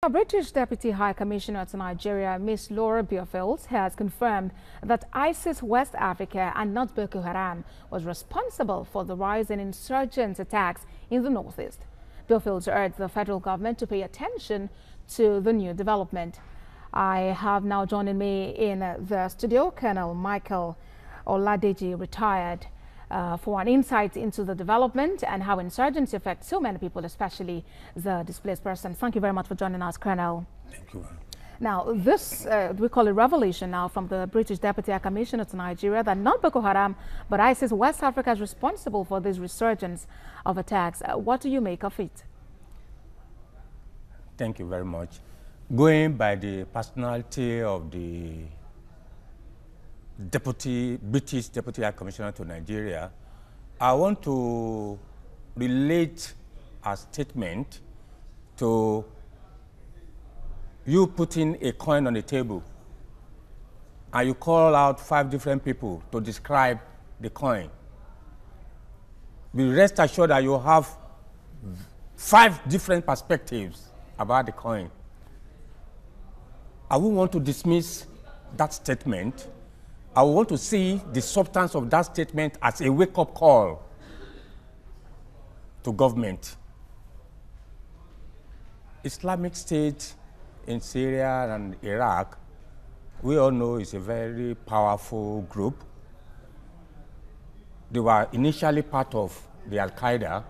The British Deputy High Commissioner to Nigeria, Ms. Laura Biofield, has confirmed that ISIS West Africa and not Boko Haram was responsible for the rise in insurgent attacks in the northeast. Biofield urged the federal government to pay attention to the new development. I have now joining me in the studio Colonel Michael Oladeji, retired, for an insight into the development and how insurgency affects so many people, especially the displaced persons. Thank you very much for joining us, Colonel. Thank you. Now, this, we call it revelation now from the British Deputy High Commissioner to Nigeria that not Boko Haram, but ISIS West Africa is responsible for this resurgence of attacks. What do you make of it? Thank you very much. Going by the personality of the British Deputy High Commissioner to Nigeria, I want to relate a statement to you putting a coin on the table and you call out 5 different people to describe the coin. Be rest assured that you have 5 different perspectives about the coin. I wouldn't want to dismiss that statement. I want to see the substance of that statement as a wake-up call to government. Islamic State in Syria and Iraq, we all know is a very powerful group. They were initially part of the Al-Qaeda.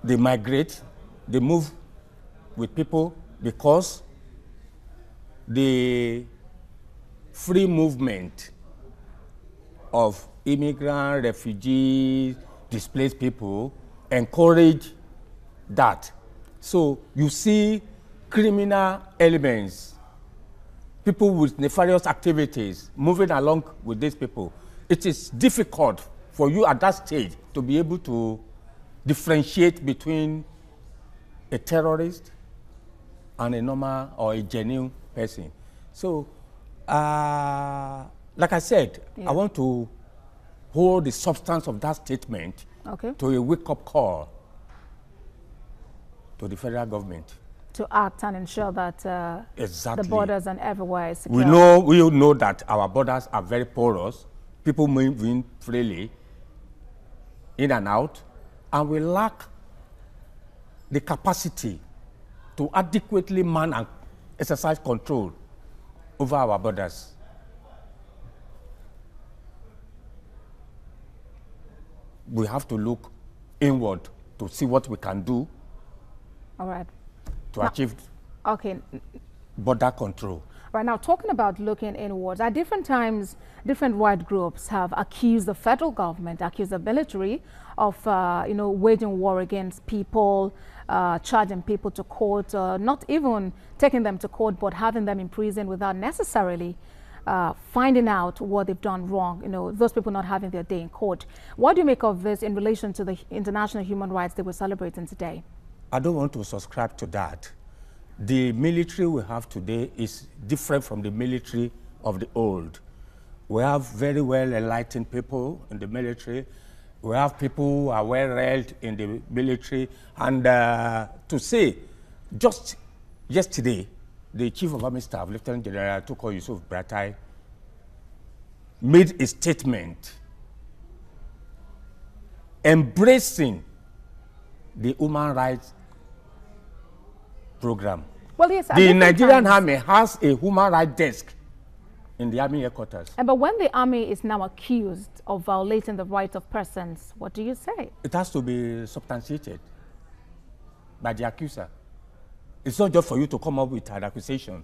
They migrate, they move with people because the free movement of immigrant, refugees, displaced people encourage that. So you see criminal elements, people with nefarious activities moving along with these people. It is difficult for you at that stage to be able to differentiate between a terrorist and a normal or a genuine person. So like I said, I want to hold the substance of that statement to a wake-up call to the federal government. To act and ensure that the borders and everywhere is secure. We all know that our borders are very porous. People move in freely, in and out, and we lack the capacity to adequately man and exercise control over our borders. We have to look inward to see what we can do to achieve border control. Right now, talking about looking inwards, at different times, different white groups have accused the federal government, accused the military of, waging war against people, charging people to court, not even taking them to court, but having them in prison without necessarily finding out what they've done wrong, those people not having their day in court. What do you make of this in relation to the International Human Rights Day we're celebrating today? I don't want to subscribe to that. The military we have today is different from the military of the old. We have very well enlightened people in the military. We have people who are well read in the military. And to say, just yesterday, the Chief of Army Staff, Lieutenant General Tukur Yusuf Buratai, made a statement embracing the human rights program. Well, yes, the Nigerian Army has a human rights desk in the Army headquarters. But when the Army is now accused of violating the rights of persons, what do you say? It has to be substantiated by the accuser. It's not just for you to come up with an accusation.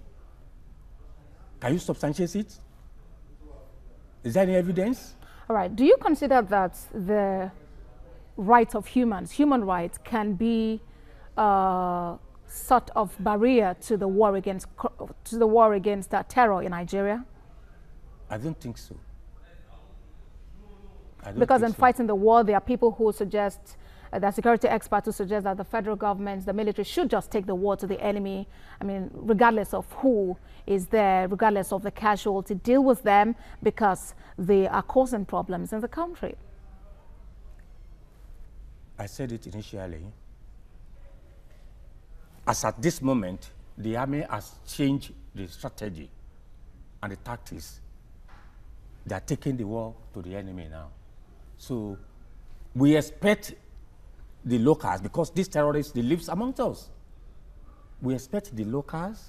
Can you substantiate it? Is there any evidence? All right. Do you consider that the rights of humans, human rights, can be sort of barrier to the war against terror in Nigeria? I don't think so. Because in fighting the war, there are people who suggest, there are security experts who suggest that the federal government, the military should just take the war to the enemy. I mean, regardless of who is there, regardless of the casualty, deal with them because they are causing problems in the country. I said it initially. as at this moment, the army has changed the strategy and the tactics. They are taking the war to the enemy now. So we expect the locals, because these terrorists, they live amongst us. We expect the locals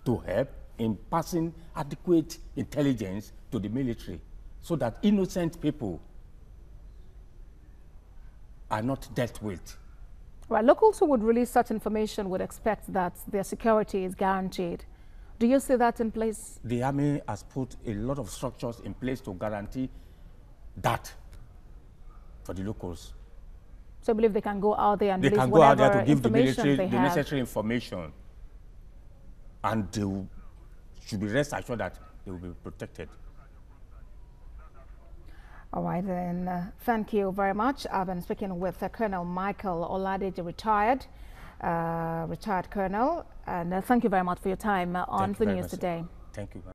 to help in passing adequate intelligence to the military so that innocent people are not dealt with. Right, locals who would release such information would expect that their security is guaranteed. Do you see that in place? The army has put a lot of structures in place to guarantee that for the locals. So I believe they can go out there and they release can go out there whatever to give the military they the have. necessary information, and they should be rest assured that they will be protected. All right, then. Thank you very much. I've been speaking with Colonel Michael Oladeji, retired colonel, and thank you very much for your time on the news today. Thank you.